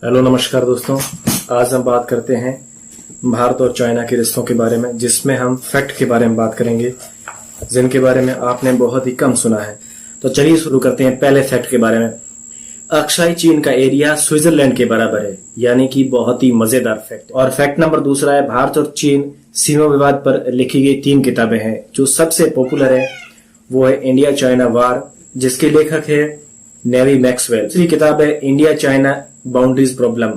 Hello नमस्कार दोस्तों। आज हम बात करते हैं भारत और चाइना के रिश्तों के बारे में, जिसमें हम फैक्ट के बारे में बात करेंगे जिनके बारे में आपने बहुत ही कम सुना है। तो चलिए शुरू करते हैं पहले फैक्ट के बारे में। अक्साई चीन का एरिया स्विट्जरलैंड के बराबर है, यानी कि बहुत ही मजेदार फैक्ट। और फैक्ट नंबर दूसरा है, भारत और चीन सीमा विवाद पर लिखी गई 3 किताबें हैं। जो सबसे पॉपुलर है वो है इंडिया चाइना वार, जिसके लेखक है नेवी मैक्सवेल। दूसरी किताब है इंडिया चाइना बाउंड्रीज प्रॉब्लम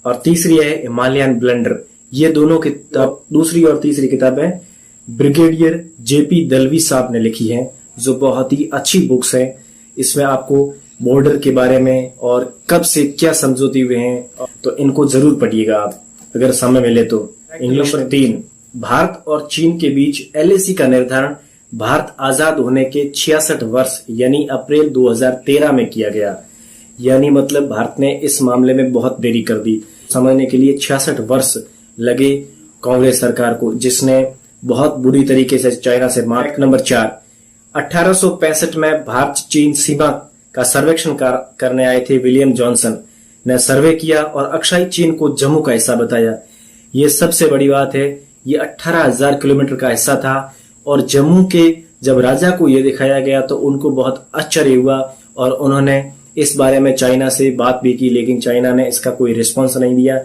और तीसरी है हिमालयन ब्लंडर। ये दोनों किताब, दूसरी और तीसरी किताबें ब्रिगेडियर जेपी दलवी साहब ने लिखी हैं, जो बहुत ही अच्छी बुक्स हैं। इसमें आपको बॉर्डर के बारे में और कब से क्या समझौते हुए हैं, तो इनको जरूर पढ़िएगा आप अगर समय मिले तो। इंग्लिश में 3, भारत और चीन के बीच एलएसी का निर्धारण भारत आजाद होने के 66 वर्ष यानी अप्रैल 2013 में किया गया। यानी मतलब भारत ने इस मामले में बहुत देरी कर दी। समझने के लिए 66 वर्ष लगे कांग्रेस सरकार को, जिसने बहुत बुरी तरीके से चाइना से मार। नंबर 4, 1865 में भारत चीन सीमा का सर्वेक्षण करने आए थे विलियम जॉनसन ने सर्वे किया और अक्साई चीन को जम्मू का हिस्सा बताया। ये सबसे बड़ी बात है। ये 18,000 किलोमीटर का हिस्सा था और जम्मू के जब राजा को ये दिखाया गया तो उनको बहुत आश्चर्य हुआ और उन्होंने इस बारे में चाइना से बात भी की, लेकिन चाइना ने इसका कोई रिस्पॉन्स नहीं दिया।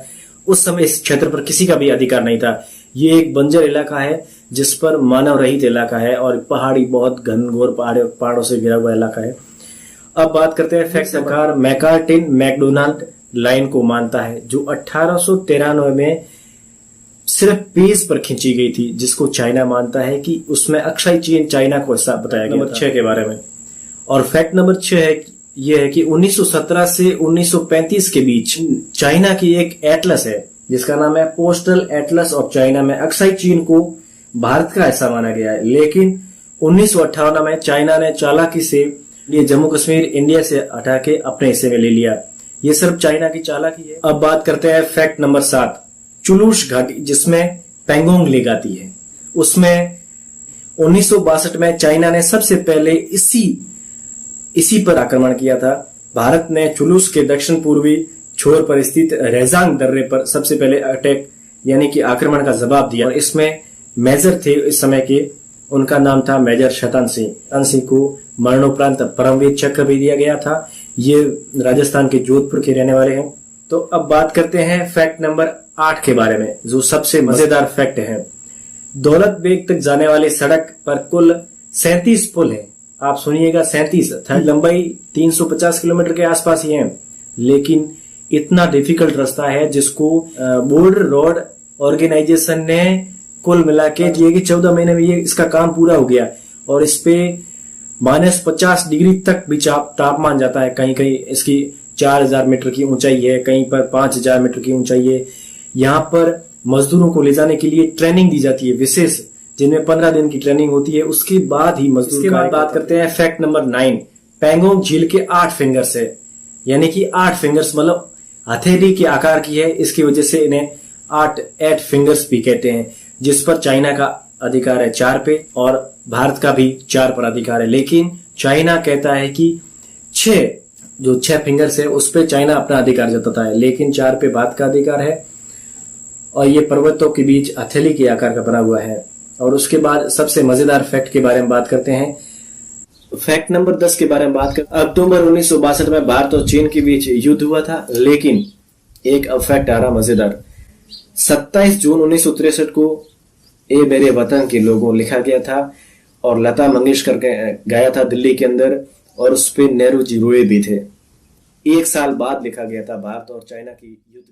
उस समय इस क्षेत्र पर किसी का भी अधिकार नहीं था। ये एक बंजर इलाका है जिस पर मानव रहित इलाका है और पहाड़ी, बहुत घनघोर पहाड़ों से घिरा हुआ इलाका है। अब बात करते हैं फैक्ट। सरकार मैकार्टिन मैकडोनाल्ड लाइन को मानता है, जो 1893 में सिर्फ पेज पर खींची गई थी, जिसको चाइना मानता है कि उसमें अक्साई चीन चाइना को हिस्सा बताया गया। नंबर 6 के बारे में, और फैक्ट नंबर 6 है यह है कि 1917 से 1935 के बीच चाइना की एक एटलस है जिसका नाम है पोस्टल एटलस ऑफ चाइना में अक्साई चीन को भारत का हिस्सा माना गया है। लेकिन 1958 में चाइना ने चालाकी से ये जम्मू कश्मीर इंडिया से हटा के अपने हिस्से में ले लिया। ये सिर्फ चाइना की चालाकी है। अब बात करते हैं फैक्ट नंबर 7, चुलूश घाटी जिसमें पेंगोंग लेक आती है, उसमें 1962 में चाइना ने सबसे पहले इसी पर आक्रमण किया था। भारत ने चुलूस के दक्षिण पूर्वी छोर पर स्थित रेजांग दर्रे पर सबसे पहले अटैक यानी कि आक्रमण का जवाब दिया और इसमें मेजर थे इस समय के, उनका नाम था मेजर शतन सिंह। शतन सिंह को मरणोपरांत परमवीर चक्र भी दिया गया था। ये राजस्थान के जोधपुर के रहने वाले हैं। तो अब बात करते हैं फैक्ट नंबर 8 के बारे में, जो सबसे मजेदार फैक्ट है। दौलत बेग तक जाने वाली सड़क पर कुल 37 पुल हैं। आप सुनिएगा, 37। लंबाई 350 किलोमीटर के आसपास ही है, लेकिन इतना डिफिकल्ट रास्ता है जिसको बॉर्डर रोड ऑर्गेनाइजेशन ने कुल मिला के दिए कि 14 महीने में ये इसका काम पूरा हो गया और इस पे -50 डिग्री तक भी तापमान जाता है। कहीं कहीं इसकी 4000 मीटर की ऊंचाई है, कहीं पर 5000 मीटर की ऊंचाई है। यहाँ पर मजदूरों को ले जाने के लिए ट्रेनिंग दी जाती है विशेष, जिनमें 15 दिन की ट्रेनिंग होती है। उसके बाद ही मजदूर। इसके बाद बात करते हैं फैक्ट नंबर 9, पेंगोंग झील के 8 फिंगर्स है, यानी कि 8 फिंगर्स मतलब हथेली के आकार की है। इसकी वजह से इन्हें 8 फिंगर्स भी कहते हैं, जिस पर चाइना का अधिकार है 4 पे और भारत का भी 4 पर अधिकार है। लेकिन चाइना कहता है कि 6 फिंगर्स है उस पे चाइना अपना अधिकार जताता है, लेकिन 4 पे भारत का अधिकार है और ये पर्वतों के बीच हथेली के आकार का बना हुआ है। और उसके बाद सबसे मजेदार फैक्ट के बारे में बात करते हैं। फैक्ट नंबर 10 के बारे में बात करते हैं। अक्टूबर 1962 में भारत और चीन के बीच युद्ध हुआ था, लेकिन एक अब फैक्ट आ रहा मजेदार। 27 जून 1963 को ए मेरे वतन के लोगों लिखा गया था और लता मंगेशकर गाया था दिल्ली के अंदर, और उस पे नेहरू जी रोए भी थे। 1 साल बाद लिखा गया था भारत और चाइना की युद्ध